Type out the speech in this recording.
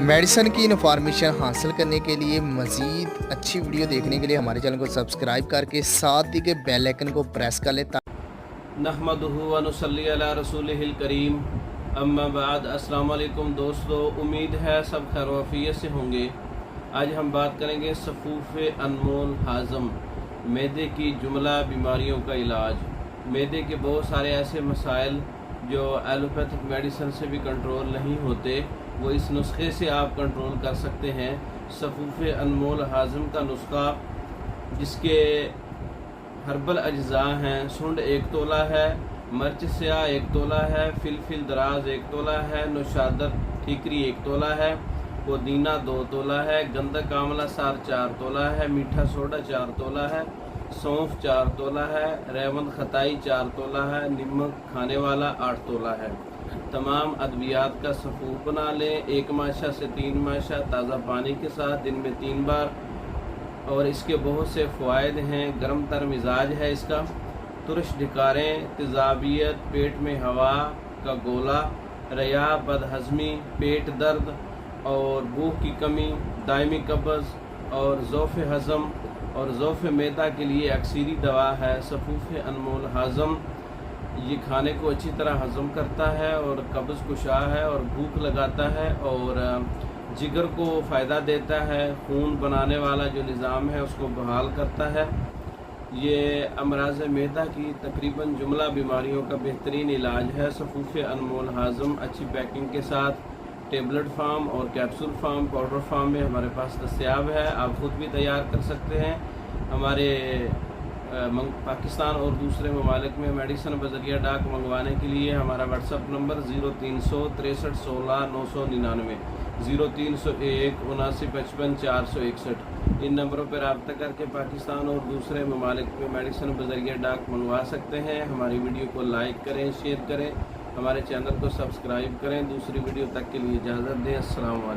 Medicine की information हासिल करने के लिए मज़ीद अच्छी वीडियो देखने के लिए हमारे चैनल को सब्सक्राइब करके साथ ही के बेल आइकन को प्रेस कर लें। नहमदुहु व नुसल्ली अला रसूलिहिल करीम, अम्मा बाद। अस्सलाम वालेकुम दोस्तों, उम्मीद है सब खैर वफ़ियत से होंगे। आज हम बात करेंगे सफ़ूफ़ अनमोल हाज़म, मैदे की जुमला बीमारियों का इलाज। मैदे के बहुत सारे ऐसे मसाइल जो एलोपैथिक मेडिसिन से भी कंट्रोल नहीं होते, वो इस नुस्खे से आप कंट्रोल कर सकते हैं। सफ़ूफ़ अनमोल हाज़म का नुस्खा, जिसके हर्बल अज्जा हैं: सुंड 1 तोला है, मर्च स्याह 1 तोला है, फिलफिल दराज 1 तोला है, नौशादर ठीकरी 1 तोला है, पुदीना 2 तोला है, गंधक आंवला सार 4 तोला है, मीठा सोडा 4 तोला है, सौंफ 4 तोला है, रेवंद खताई 4 तोला है, नमक खाने वाला 8 तोला है। तमाम अद्वियात का सफ़ूफ बना लें, 1 माशा से 3 माशा ताज़ा पानी के साथ दिन में 3 बार। और इसके बहुत से फ़वाइद हैं। गर्म तर मिजाज है इसका। तुरश ढिकारें, तेज़ाबियत, पेट में हवा का गोला, रया, बदहज़मी, पेट दर्द और भूख की कमी, दायमी कब्ज़ और ज़ौफ़ हज़म और ज़ौफ़ मैदा के लिए अक्सीरी दवा है सफ़ूफ़ अनमोल हाज़म। ये खाने को अच्छी तरह हज़म करता है और कब्ज़ कुशा है और भूख लगाता है और जिगर को फ़ायदा देता है। खून बनाने वाला जो निज़ाम है उसको बहाल करता है। ये अमराज़ मैदा की तकरीबन जुमला बीमारियों का बेहतरीन इलाज है। सफ़ूफ़ अनमोल हाज़म अच्छी पैकिंग के साथ टेबलेट फार्म और कैप्सूल फार्म, पाउडर फार्म में हमारे पास दस्तयाब है। आप ख़ुद भी तैयार कर सकते हैं। हमारे पाकिस्तान और दूसरे ममालिक में मेडिसिन बज़रिया डाक मंगवाने के लिए हमारा व्हाट्सअप नंबर 0300 63 16 999, 0301 79 55 461। इन नंबरों पर रब्ता करके पाकिस्तान और दूसरे ममालिक में मेडिसिन बज़रिया डाक मंगवा सकते हैं। हमारी वीडियो को लाइक करें, शेयर करें, हमारे चैनल को सब्सक्राइब करें। दूसरी वीडियो तक के लिए इजाज़त दें। अस्सलाम वालेकुम।